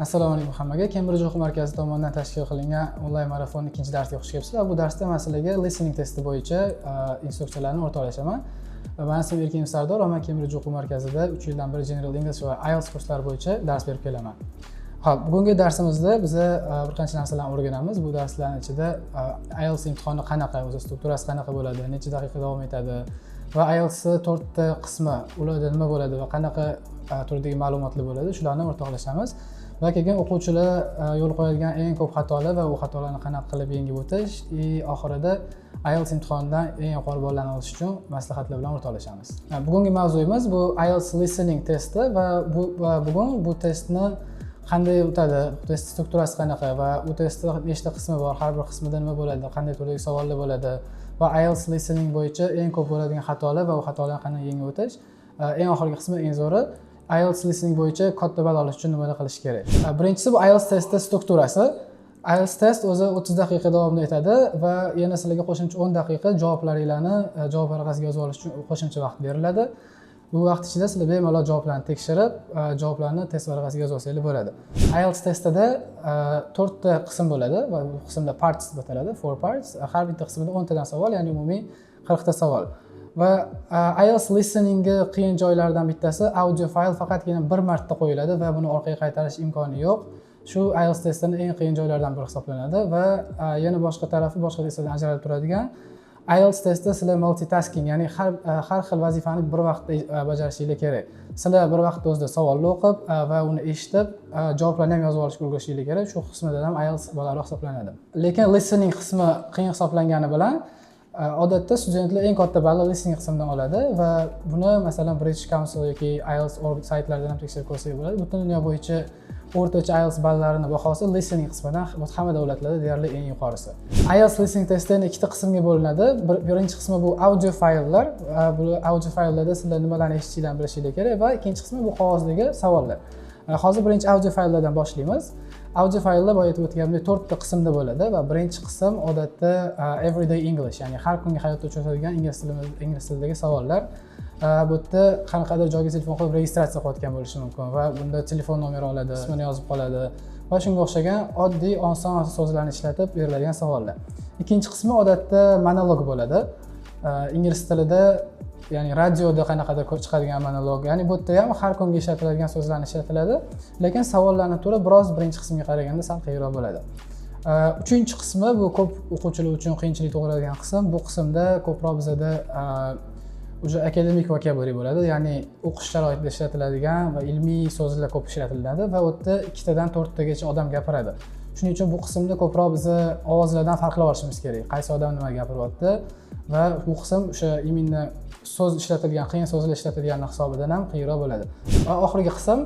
Assalomu alaykum hammaga. Cambridge o'quv markazi tomonidan tashkil qilingan onlayn marafonning ikkinchi darsiga xush kelibsizlar. Bu darsda men sizlarga listening testi bo'yicha instruksiyalarni o'rtoqlashaman. Men ismim Erkin Sardor, men Cambridge o'quv markazida 3 yildan beri General English va IELTS kurslari bo'yicha dars berib kelaman. Xo'p, bugungi darsimizda biz bir qancha narsalarni o'rganamiz. Bu darslarning ichida IELTS imtihoni qanaqa, o'zi strukturasi qanaqa bo'ladi, necha daqiqa davom etadi va IELTS 4 ta qismi, ularda nima bo'ladi va qanaqa turdagi ma'lumotlar bo'ladi, shularni o'rtoqlashamiz. Va keyin o'quvchilar yo'l qo'yadigan eng ko'p xatolar va u xatolarni qanaqa qilib yengib o'tish va oxirida IELTS imtihonidan eng yuqori ballarni olish uchun maslahatlar bilan o'rtoqlashamiz. Bugungi mavzuyimiz bu IELTS listening testi va bugun bu testni qanday o'tadi, test strukturasi qanaqa va u testda nechta qismi bor, har bir qismida nima bo'ladi, qanday turdagi savollar bo'ladi va IELTS listening bo'yicha eng ko'p bo'ladigan xatolar va u xatolarni qanday yengib o'tish, eng oxirgi qismi eng zo'ri IELTS listening bo'yicha katta ball olish uchun nimalar qilish kerak. Birinchisi bu IELTS testi strukturasi. IELTS test o'zi 30 daqiqa davomida etadi va yana sizlarga qo'shimcha 10 daqiqa javoblaringizni javob varaqasiga yozib olish uchun qo'shimcha vaqt beriladi. Bu vaqt ichida sizlar bemalol javoblarni tekshirib, javoblarni test varaqasiga yozib olsangiz bo'ladi. IELTS testida 4 ta qism bo'ladi va bu qismda parts deb ataladi, 4 parts. Har bitta qismida 10 tadan savol, ya'ni umumiy 40 ta savol. Va IELTS listeningga qiyin joylaridan bittasi audio fayl faqatgina bir marta qo'yiladi va buni orqaga qaytarish imkoni yo'q. Shu IELTS testining eng qiyin joylaridan biri hisoblanadi va yana boshqa tarafi boshqa testlardan ajralib turadigan IELTS testda sizlar multitasking, ya'ni har xil vazifani bir vaqtda bajarishingiz kerak. Sizlar bir vaqtda o'zida savolni o'qib va uni eshitib, javoblarni ham yozib olishga ulgurishingiz kerak. Shu qismida ham IELTS ballari hisoblanadi. Lekin listening qismi qiyin hisoblangani bilan odatda studentlar eng katta ballni listening qismidan oladi va buni masalan British Council yoki IELTS Orbit saytlaridan ham tekshirib ko'rsangiz bo'ladi. Butun dunyo bo'yicha o'rtacha IELTS ballarini bahosi listening qismidan hamma davlatlarda deyarli eng yuqorisi. IELTS listening testi ikkita qismga bo'linadi. Birinchi qismi bu audio fayllar. Bu audio fayllarda sizlar nimalarni eshitishinglarni bilishingiz kerak va ikkinchi qismi bu qog'ozdagi savollar. Hozir birinchi audio fayllardan boshlaymiz. Audio fayllar boya aytib o'tganimdek 4 ta qismda bo'ladi va birinchi qism odatda everyday English, ya'ni har kungi hayotda uchrashadigan ingliz tilidagi savollar. Bu yerda qanaqadir joyga telefon qo'yib registratsiya qilayotgan bo'lishi mumkin va bunda telefon nomeri oladi, ismini yozib qoladi va shunga o'xshagan oddiy oson so'zlarni ishlatib beriladigan savollar. Ikkinchi qismi odatda monolog bo'ladi. Ingliz tilida, ya'ni radioda qanaqadir chiqadigan monolog, ya'ni bu yerda ham har kungi ishlatiladigan so'zlarni ishlatiladi, lekin savollarning turi biroz birinchi qismga qaraganda sal qiyinroq bo'ladi. Uchinchi qismi bu ko'p o'quvchilar uchun qiyinchilik tug'diradigan qism. Bu qismda ko'proq bizda o'sha akademik vocabulary bo'ladi, ya'ni o'qish sharoitida ishlatiladigan va ilmiy so'zlar ko'p ishlatiladi va u yerda 2 tadan 4 tagacha odam gapiradi. Shuning uchun bu qismda ko'proq biz ovozlardan farqlab olishimiz kerak. Qaysi odam nima gapiryapti va bu qism o'sha imminni so'z ishlatilgan, qiyin so'zlar ishlatilgan hisobidan ham qiyinroq bo'ladi. Va oxirgi qism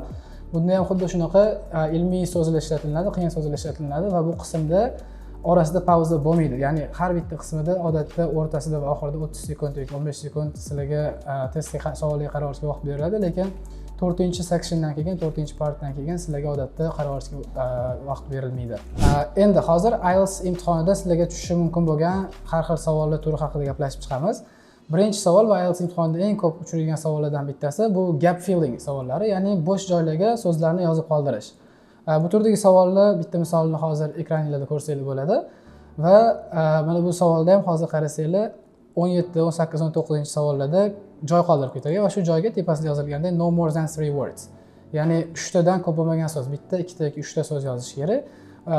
bunda ham xuddi shunaqa ilmiy so'zlar ishlatiladi, qiyin so'zlar ishlatiladi va bu qismda orasida pauza bo'lmaydi. Ya'ni har bitta qismida odatda o'rtasida va oxirida 30 sekund yoki 15 sekund sizlarga testga savolga qarab olishga vaqt beriladi, lekin 4-sectiondan keyin, 4-partdan keyin sizlarga odatda qarab olishga vaqt berilmaydi. Endi hozir IELTS imtihonida sizlarga tushishi mumkin bo'lgan har xil savollar turi haqida gaplashib chiqamiz. Birinchi savol va IELTS imtihonida eng ko'p uchraydigan savollardan bittasi bu gap filling savollari, ya'ni bo'sh joylarga so'zlarni yozib qoldirish. Bu turdagi savollar bitta misolini hozir ekraningizda ko'rsanglar bo'ladi va mana bu savolda ham hozir qarasanglar 17, 18, 19 savollarda joy qoldirib ketilgan va shu joyga tepasida yozilganda no more than 3 words. Ya'ni 3 tadan ko'p bo'lmagan so'z, bitta, ikkita yoki 3 ta so'z yozish kerak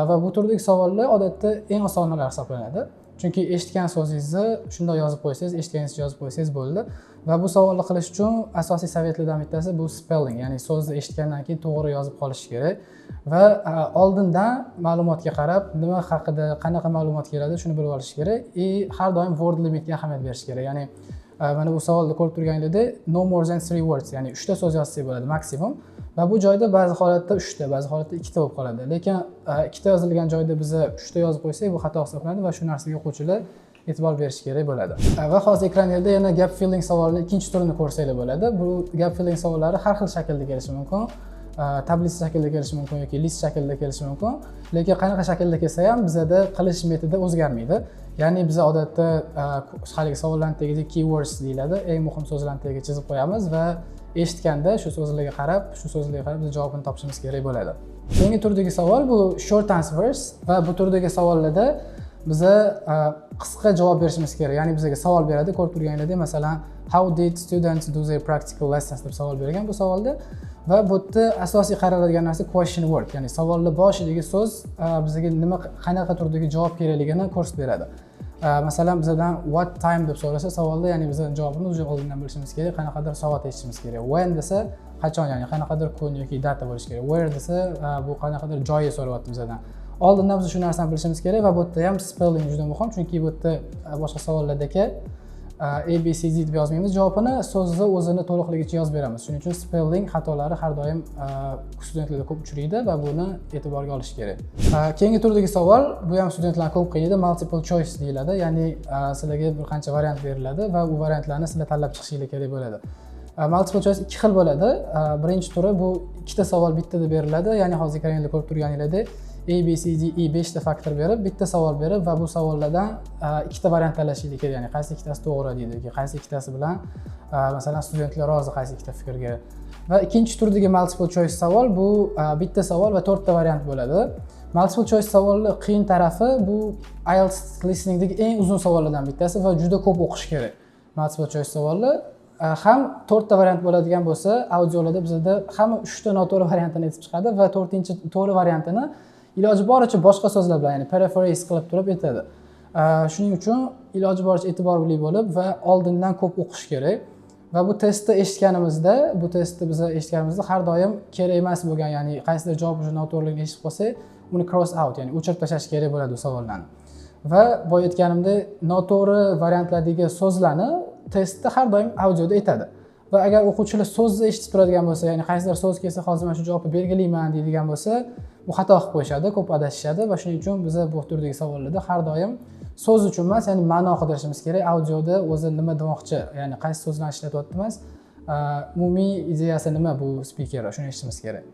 va bu turdagi savollar odatda eng osonlari hisoblanadi. Chunki eshitgan so'zingizni shunday yozib qo'ysangiz, eshitganingizni yozib qo'ysangiz bo'ldi. Va bu savolni qilish uchun asosiy savetlardan bittasi bu spelling, ya'ni so'zni eshitgandan keyin to'g'ri yozib qolish kerak va oldindan ma'lumotga qarab nima haqida, qanaqa ma'lumot keladi shuni bilib olish kerak va har doim word limitga ahamiyat berish kerak. Ya'ni mana bu savolda ko'rib turganingizdek no more than 3 words, ya'ni 3 ta so'z yozsangiz bo'ladi maksimum. Va bu joyda ba'zi holatda 3 ta, ba'zi holatda 2 ta bo'lib qoladi. Lekin 2 ta yozilgan joyda biz 3 ta yozib qo'ysak, bu xato hisoblanadi va shu narsaga o'quvchilar e'tibor berish kerak bo'ladi. Va hozir ekraningizda yana gap filling savolining ikkinchi turini ko'rsanglar bo'ladi. Bu gap filling savollari har xil shaklda kelishi mumkin. Tablica shaklida kelishi mumkin yoki list shaklida kelishi mumkin. Lekin qanaqa shaklda kelsa ham bizda qilish metodi o'zgarmaydi. Ya'ni biz odatda haligi savollarning tagiga keywords deyiladi. Eng muhim so'zlarni tagiga chizib qo'yamiz va eshitganda shu so'zlarga qarab biz javobini topishimiz kerak bo'ladi. Keyingi turdagi savol bu short answers va bu turdagi savollarda biza qisqa javob berishimiz kerak. Ya'ni bizga savol beradi, ko'rib turganingizdek, masalan, how did students do their practical lessons deb savol bergan bu savolda. Va bu yerda asosiy qaraladigan narsa question word, ya'ni savolni boshidagi so'z bizga qanaqa turdagi javob kerakligini ko'rsatib beradi. Masalan, bizdan what time deb so'rasa savolda, ya'ni biz javobini o'zi oldindan bilishimiz kerak, qanaqadir soat eshitishimiz kerak. When desa qachon, ya'ni qanaqadir kun yoki data bo'lishi kerak. Where desa bu qanaqadir joyi so'rayapti bizdan. Oldindan biz shu narsani bilishimiz kerak va bu yerda ham spelling juda muhim, chunki bu yerda boshqa savollardagi ABCD deb yozmaymiz javobini, so'zni o'zini to'liqligicha yozib beramiz. Shuning uchun spelling xatolari har doim studentlarda ko'p uchraydi va buni e'tiborga olish kerak. Keyingi turdagi savol, bu ham studentlarni ko'p qiynaydi, multiple choice deyiladi. Ya'ni sizlarga bir qancha variant beriladi va u variantlarni sizlar tanlab chiqishingiz kerak bo'ladi. Multiple choice ikki xil bo'ladi. Birinchi turi bu ikkita savol bittada beriladi, ya'ni hozir ekranda ko'rib turganingizdek A, B, C, D, E 5 ta faktor berib, bitta savol berib va bu savollardan ikkita variant tanlashingiz kerak, ya'ni qaysi ikkitasi to'g'ri deydi yoki qaysi ikkitasi bilan masalan studentlar rozi qaysi ikkita fikrga. Va ikkinchi turdagi multiple choice savol bu bitta savol va 4 ta variant bo'ladi. Multiple choice savolni qiyin tarafi bu IELTS listeningdagi eng uzun savollardan bittasi va juda ko'p o'qish kerak. Multiple choice savolni ham 4 ta variant bo'ladigan bo'lsa, audiolarda bizda hamma 3 ta noto'g'ri variantini aytib chiqadi va 4-chi to'g'ri variantini iloji boricha boshqa so'zlar bilan, ya'ni paraphrase qilib turib aytadi. Shuning uchun iloji boricha e'tiborli bo'lib va oldindan ko'p o'qish kerak. Va bu testni eshitganimizda har doim kerak emas bo'lgan, ya'ni qaysidir javob uchun noto'g'riligini eshitib qolsak, uni cross out, ya'ni o'chirib tashlash kerak bo'ladi bu savollarni. Va boya aytganimdek, noto'g'ri variantlardagi so'zlarni testda har doim audioda aytadi. Va agar o'quvchilar so'zni eshitib turadigan bo'lsa, ya'ni qaysidir so'z kelsa, hozir men shu javobni belgilayman deydigan bo'lsa, bu xato qilib qo'yishadi, ko'p adashishadi va shuning uchun biz bu turdagi savollarda har doim so'z uchun emas, ya'ni ma'no qidirishimiz kerak. Audioda o'zi nima demoqchi, ya'ni qaysi so'zni ishlatyapti emas, umumiy ideyasi nima bu speaker, shuni eshitishimiz kerak.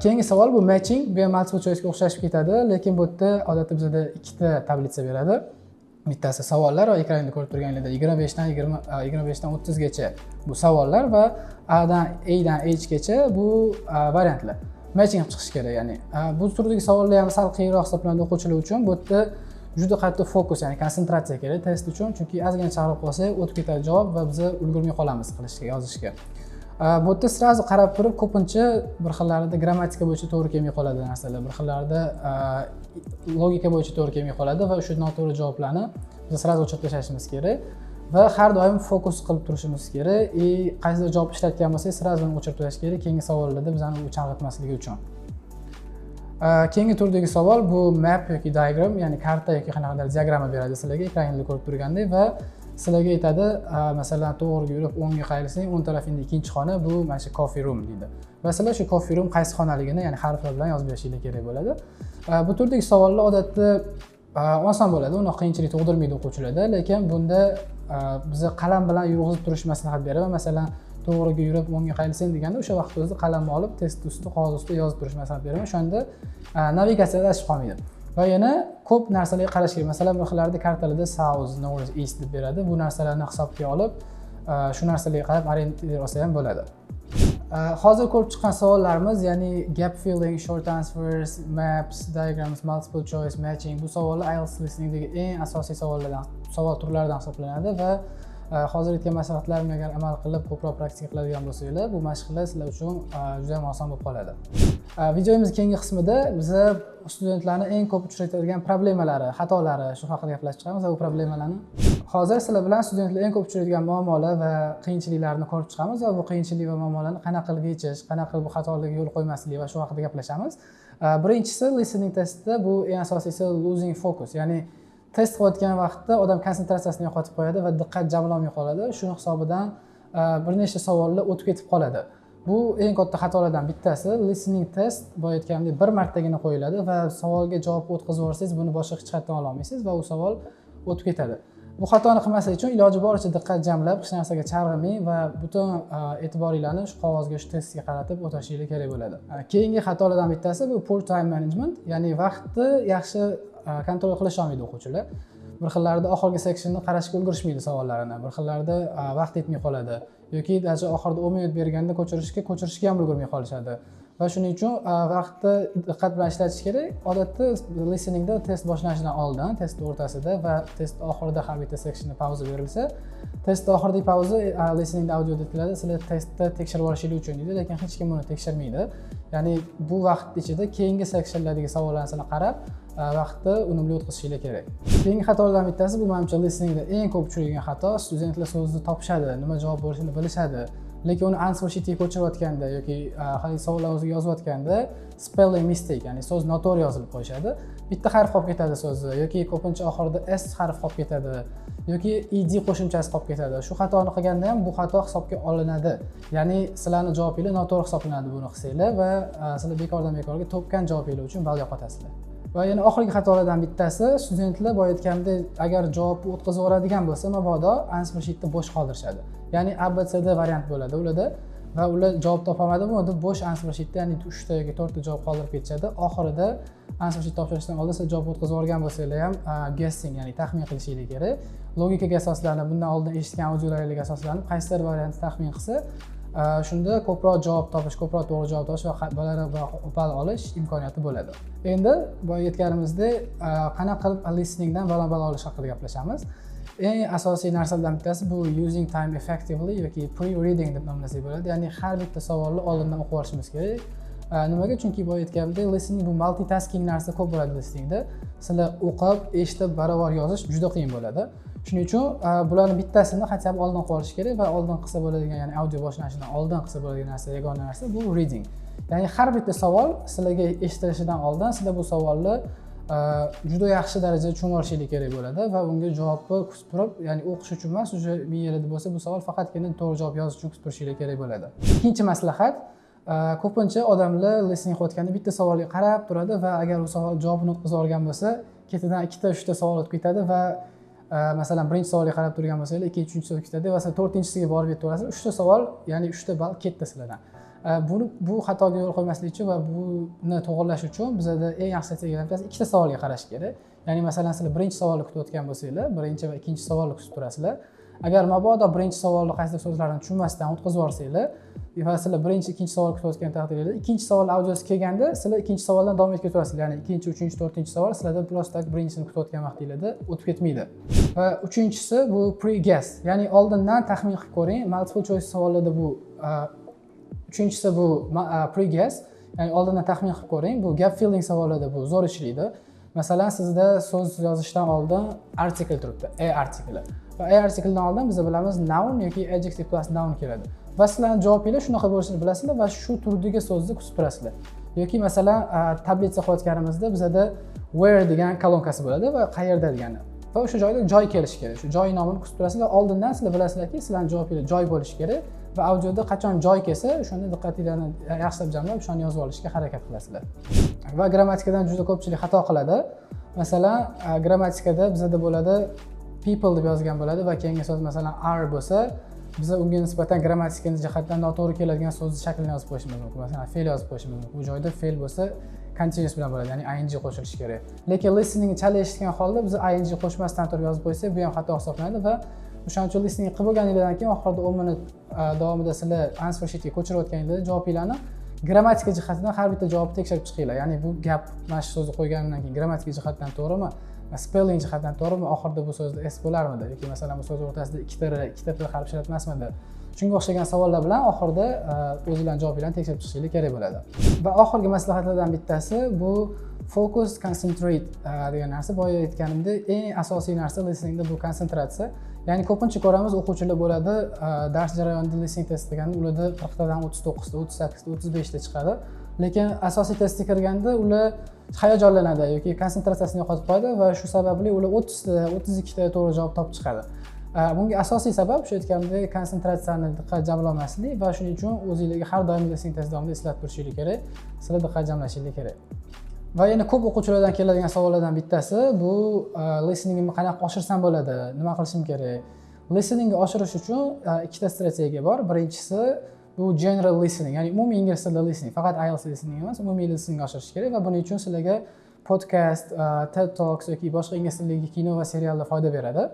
Keyingi savol bu matching, bu ham multiple choice ga o'xshashib ketadi, lekin bu yerda odatda bizda ikkita tablitsa beradi. Bittasi savollar va ekranda ko'rib turganingizdek 25 dan 30 gacha bu savollar va A dan H gacha bu variantlar. Matching qilib chiqish kerak, ya'ni bu turdagi savollar ham sal qiyinroq hisoblanadi o'quvchilar uchun. Bu yerda juda qattiq fokus, ya'ni konsentratsiya kerak test uchun, chunki ozgina chalg'ib qolsak o'tib ketadi javob va biz ulgurmay qolamiz qilishga, yozishga. Bu yerda sirazi qarab turib ko'pincha bir xillarida grammatika bo'yicha to'g'ri kelmay qoladi narsalar, bir xillarida logika bo'yicha to'g'ri kelmay qoladi va o'sha noto'g'ri javoblarni biz sirazi o'chirib tashlashimiz kerak va har doim fokus qilib turishimiz kerak. Qaysidir javob ishlatgan bo'lsak, sirazi uni o'chirib tashlash kerak, keyingi savollarda bizani u chalg'itmasligi uchun. Keyingi turdagi savol bu map yoki diagram, ya'ni karta yoki qanaqadir diagramma beradi sizlarga, ekranda ko'rib turgandek va sizlarga aytadi, masalan, to'g'riga yurib o'ngga qayrilsang, o'ng tarafingda ikkinchi xona bu mana shu coffee room deydi. Va sizlar shu coffee room qaysi xonaligini, ya'ni harflar bilan yozib berishingiz kerak bo'ladi. Bu turdagi savollar odatda oson bo'ladi, uni qiyinchilik tug'dirmaydi o'quvchilarda, lekin bunda biz qalam bilan yurg'izib turish maslahat beraman. Masalan, to'g'riga yurib o'ngga qayrilsang deganda o'sha vaqtda o'zida qalamni olib test ustida, qog'oz ustida yozib turish maslahat beraman. O'shanda navigatsiyada adashib qolmaydi. Va yana ko'p narsalarga qarash kerak. Masalan, bir xillarda kartalarda south, north, east deb beradi. Bu narsalarni hisobga olib, shu narsalarga qarab orientir olsa ham bo'ladi. Hozir ko'rib chiqqan savollarimiz, ya'ni gap filling, short answers, maps, diagrams, multiple choice, matching bu savollar IELTS listeningdagi eng asosiy savol turlaridan hisoblanadi va hozir aytgan maslahatlarimga agar amal qilib ko'proq praktika qiladigan bo'lsanglar, bu mashqlar sizlar uchun juda ham oson bo'lib qoladi. Videomiz keyingi qismida biz studentlarni eng ko'p uchraydigan problemalari, xatolari shu haqida gaplashib chiqamiz va bu problemalarni hozir sizlar bilan studentlar eng ko'p uchraydigan muammolar va qiyinchiliklarni ko'rib chiqamiz va bu qiyinchilik va muammolarni qanaqa qilib yechish, qanaqa qilib bu xatolarga yo'l qo'ymaslik va shu haqida gaplashamiz. Birinchisi listening testida bu eng asosiysi losing focus, ya'ni test qilayotgan vaqtda odam konsentratsiyasini yo'qotib qo'yadi va diqqat jamlamay qoladi. Shuning hisobidan bir nechta savollar o'tib ketib qoladi. Bu eng katta xatolardan bittasi. Listening test boya aytganimdek bir martagina qo'yiladi va savolga javob o'tkazib yuborsangiz buni boshqa hech qayerdan ola olmaysiz va u savol o'tib ketadi. Bu xatoni qilmaslik uchun iloji boricha diqqat jamlab, hech narsaga chalg'imang va butun e'tiboringlarni shu qog'ozga, shu testga qaratib o'tashingiz kerak bo'ladi. Keyingi xatolardan bittasi bu poor time management, ya'ni vaqtni yaxshi kontrol qilish olmaydi o'quvchilar. Bir xillarda oxirgi sectionni qarashga ulgurishmaydi savollarini. Bir xillarda vaqt yetmay qoladi yoki даже oxirida 10 minut berganda ko'chirishga ham ulgurmay qolishadi. va shuning uchun vaqtni diqqat bilan ishlatish kerak. Odatda listeningda test boshlanishidan oldin, test o'rtasida va test oxirida har bitta sectionni pauza berilsa, test oxiridagi pauza listeningda audioda aytiladi, sizlar testni tekshirib olishingiz uchun deydi, lekin hech kim buni tekshirmaydi. Ya'ni bu vaqt ichida keyingi sectionlardagi savollarni qarab vaqtni unumli o'tkazishingiz kerak. Keyingi xatolardan bittasi bu menimcha listeningda eng ko'p uchraydigan xato, studentlar so'zni topishadi, nima javob bo'lishini bilishadi. Lekin uni answer sheetga ko'chirayotganda yoki haligi savollar o'ziga yozayotganda spelling mistake, ya'ni so'z noto'g'ri yozilib qo'yishadi. Bitta harf qolib ketadi so'zni yoki ko'pincha oxirida s harfi qolib ketadi yoki ed qo'shimchasi qolib ketadi. Shu xatoni qilganda ham bu xato hisobga olinadi. Ya'ni sizlarning javobingiz noto'g'ri hisoblanadi buni qilsanglar va sizlar bekorga topgan javobingiz uchun ball yo'qotasizlar. Va yana oxirgi xatolardan bittasi, studentlar boya aytgandek, agar javobni o'tkazib yuboradigan bo'lsa, mabodo answer sheetni bo'sh qoldirishadi. Ya'ni ABCD variant bo'ladi ularda va ular javob topamadimi, unda bo'sh answer sheetda, ya'ni 3 ta yoki 4 ta javob qoldirib ketishadi. Oxirida answer sheet topshirishdan oldin siz javob o'tkazib yuborgan bo'lsanglar ham guessing, ya'ni taxmin qilishingiz kerak. Logikaga asoslanib, bundan oldin eshitgan audiolaringizga asoslanib, qaysidir variantni taxmin qilsa, shunda ko'proq javob topish, ko'proq to'g'ri javob topish va balandroq ball olish imkoniyati bo'ladi. Endi boya aytganimizdek, qanaqa qilib listeningdan baland ball olish haqida gaplashamiz. Eng asosiy narsalardan bittasi bu using time effectively yoki pre-reading deb nomlasak bo'ladi. Ya'ni har bitta savolni oldindan o'qib olishimiz kerak. Nimaga? Chunki boya aytganimdek, listening bu multitasking narsa ko'p bo'ladi listeningda. Sizlar o'qib, eshitib, barobar yozish juda qiyin bo'ladi. Shuning uchun bularning bittasini hatto oldin qilib olish kerak va oldin qilsa bo'ladigan, ya'ni audio boshlanishidan oldin qilsa bo'ladigan narsa, yagona narsa bu reading. Ya'ni har bitta savol sizlarga eshitilishidan oldin sizlar bu savolni juda yaxshi darajada tushunib olishingiz kerak bo'ladi va unga javobni kutib turib, ya'ni o'qish uchun emas, o'sha miyangizda bo'lsa bu savol faqatgina to'g'ri javob yozish uchun kutib turishingiz kerak bo'ladi. Ikkinchi maslahat, ko'pincha odamlar listening qilayotganda bitta savolga qarab turadi va agar u savol javobini o'tkazib olgan bo'lsa, ketidan 2 ta 3 ta savol o'tib ketadi va masalan birinchi savolga qarab turgan bo'lsangiz, ikkinchi, uchinchi savol ketadi va siz to'rtinchisiga borib yetib olasiz. 3 ta savol, ya'ni 3 ta ball ketdi sizlardan. Bu xatoga yo'l qo'ymaslik uchun va buni to'g'irlash uchun bizda eng yaxshi strategiyalardan bittasi 2 ta savolga qarash kerak. Ya'ni masalan sizlar birinchi savolni kutayotgan bo'lsanglar, birinchi va ikkinchi savolni kutib turasizlar. Agar mabodo birinchi savolni qaysidir so'zlarni tushunmasdan o'tkazib yuborsanglar va sizlar birinchi, ikkinchi savol kutayotgan taqdirda ikkinchi savol audiosi kelganda sizlar ikkinchi savoldan davom etib ketasizlar. Ya'ni ikkinchi, uchinchi, to'rtinchi savol sizlarda просто birinchisini kutayotgan vaqtingizda o'tib ketmaydi. Va uchinchisi bu pre-guess, ya'ni oldindan taxmin qilib ko'ring. Multiple choice savollarda bu uchinchisi bu pre-guess, ya'ni oldindan taxmin qilib ko'ring. Bu gap filling savollarda bu zo'r ishlaydi. Masalan, sizda so'z yozishdan oldin article turibdi, a artikli. Va a artikldan oldin biz bilamiz noun yoki adjective plus noun keladi. Va sizlarning javobingiz shunaqa bo'lishini bilasizlar va shu turdagi so'zni kutib turasizlar. Yoki masalan, tablitsa qilayotganimizda bizda where degan kolonkasi bo'ladi va qayerda degani. Va o'sha joyda joy kelishi kerak. Shu joy nomini kutib turasizlar. Oldindan sizlar bilasizlarki, sizlarning javobingiz joy bo'lishi kerak va audioda qachon joy kelsa, o'shanda diqqatingizni yaxshilab jamlab, o'shani yozib olishga harakat qilasizlar. Va grammatikadan juda ko'pchilik xato qiladi. Masalan, grammatikada bizda bo'ladi people deb yozgan bo'ladi va keyingi so'z masalan are bo'lsa, biz unga nisbatan grammatik jihatdan noto'g'ri keladigan so'zni shaklini yozib qo'yishimiz mumkin. Masalan, fe'l yozib qo'yishimiz mumkin. Bu joyda fe'l bo'lsa, continuous bilan bo'ladi, ya'ni ing qo'shilishi kerak. Lekin listening chala eshitgan holda biz ing qo'shmasdan turib yozib qo'ysak, bu ham xato hisoblanadi va o'shaning uchun listening qilib bo'lganingizdan keyin oxirida 10 minut davomida sizlar answer sheetga ko'chirayotganingizda javobinglarni grammatika jihatidan har bitta javobni tekshirib chiqinglar. Ya'ni bu gap mana shu so'zni qo'yganimdan keyin grammatika jihatdan to'g'rimi? Spelling jihatdan to'g'rimi? Oxirida bu so'zda s bo'larmidi? Yoki masalan bu so'z o'rtasida 2 ta r, 2 ta p harf ishlatmasmidi? Shunga o'xshagan savollar bilan oxirida o'zingizlarning javobinglarni tekshirib chiqishingiz kerak bo'ladi. Va oxirgi maslahatlardan bittasi bu focus, concentrate degan narsa. Boya aytganimdek, eng asosiy narsa listeningda bu konsentratsiya. Ya'ni ko'pincha ko'ramiz, o'quvchilar bo'ladi, dars jarayonida listening test deganda ularda 40 tadan 39 ta, 38 ta, 35 ta chiqadi. Lekin asosiy testga kirganda ular hayajonlanadi yoki konsentratsiyasini yo'qotib qo'yadi va shu sababli ular 30 ta, 32 ta to'g'ri javob topib chiqadi. Bunga asosiy sabab shu aytganimdek konsentratsiyani diqqat jamlamaslik va shuning uchun o'zingizga har doim listening test davomida eslatib turishingiz kerak, sizlar diqqat jamlashingiz kerak. Va yana ko'p o'quvchilardan keladigan savollardan bittasi bu listeningni qanaqa oshirsam bo'ladi, nima qilishim kerak? Listeningni oshirish uchun ikkita strategiya bor. Birinchisi bu general listening, ya'ni umumiy ingliz tilida listening, faqat IELTS listening emas, umumiy listening oshirish kerak va buning uchun sizlarga podcast, TED Talks yoki boshqa ingliz tilidagi kino va seriallar foyda beradi.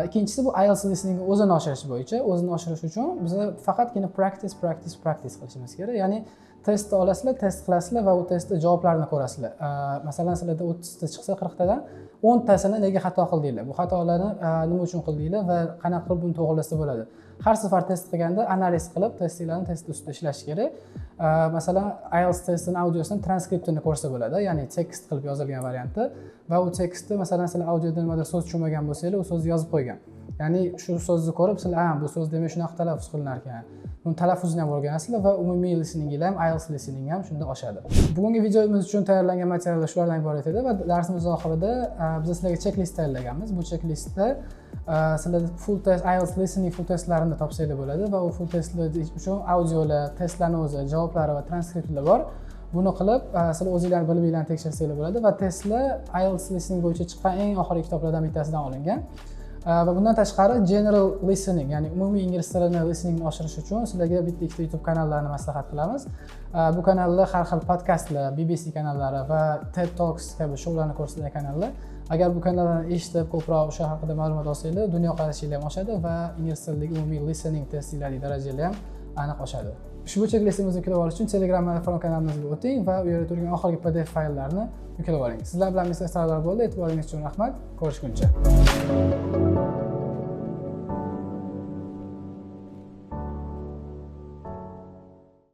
Ikkinchisi bu IELTS listeningni o'zini oshirish bo'yicha. O'zini oshirish uchun biz faqatgina practice qilishimiz kerak. Ya'ni testni olasizlar, test qilasizlar va u testda javoblarni ko'rasizlar. Masalan, sizlarda 30 ta chiqsa 40 tadan 10 tasini nega xato qildinglar? Bu xatolarni nima uchun qildinglar va qanaqa qilib buni to'g'rilasa bo'ladi? Har safar test qilganda analiz qilib, testinglarni test ustida ishlash kerak. Masalan, IELTS testining audiosining transkriptini ko'rsa bo'ladi, ya'ni tekst qilib yozilgan varianti va u tekstni masalan sizlar audioda nimadir so'z tushunmagan bo'lsangiz, u so'zni yozib qo'ygan. Ya'ni shu so'zni ko'rib sizlar, bu so'z demak shunaqa talaffuz qilinar ekan. Buni talaffuzini ham o'rganasizlar va umumiy listeninglar ham, IELTS listening ham shunda oshadi. Bugungi videomiz uchun tayyorlangan materiallar shulardan iborat edi va darsimiz oxirida biz sizlarga checklist tayyorlaganmiz. Bu checklistda sizlar full test, IELTS listening full testlarini topsanglar bo'ladi va u full testlar uchun audiolar, testlarning o'zi, javoblari va transkriptlar bor. Buni qilib, sizlar o'zingizlar bilminglarni tekshirsanglar bo'ladi va testlar IELTS listening bo'yicha chiqqan eng oxirgi kitoblardan bittasidan olingan. Va bundan tashqari general listening, ya'ni umumiy ingliz tilini listeningni oshirish uchun sizlarga bitta ikkita YouTube kanallarni maslahat qilamiz. Bu kanallar har xil podkastlar, BBC kanallari va TED Talks kabi shoularni ko'rsatadigan kanallar. Agar bu kanallarni eshitib, ko'proq o'sha haqida ma'lumot olsanglar, dunyoqarashingiz ham oshadi va ingliz tilidagi umumiy listening testinglardagi darajangiz ham aniq oshadi. Ushbu cheklistingizni yuklab olish uchun Telegram kanalimizga o'ting va u yerda turgan oxirgi PDF fayllarni yuklab oling. Sizlar bilan Mr. Sardor bo'ldi. E'tiboringiz uchun rahmat. Ko'rishguncha.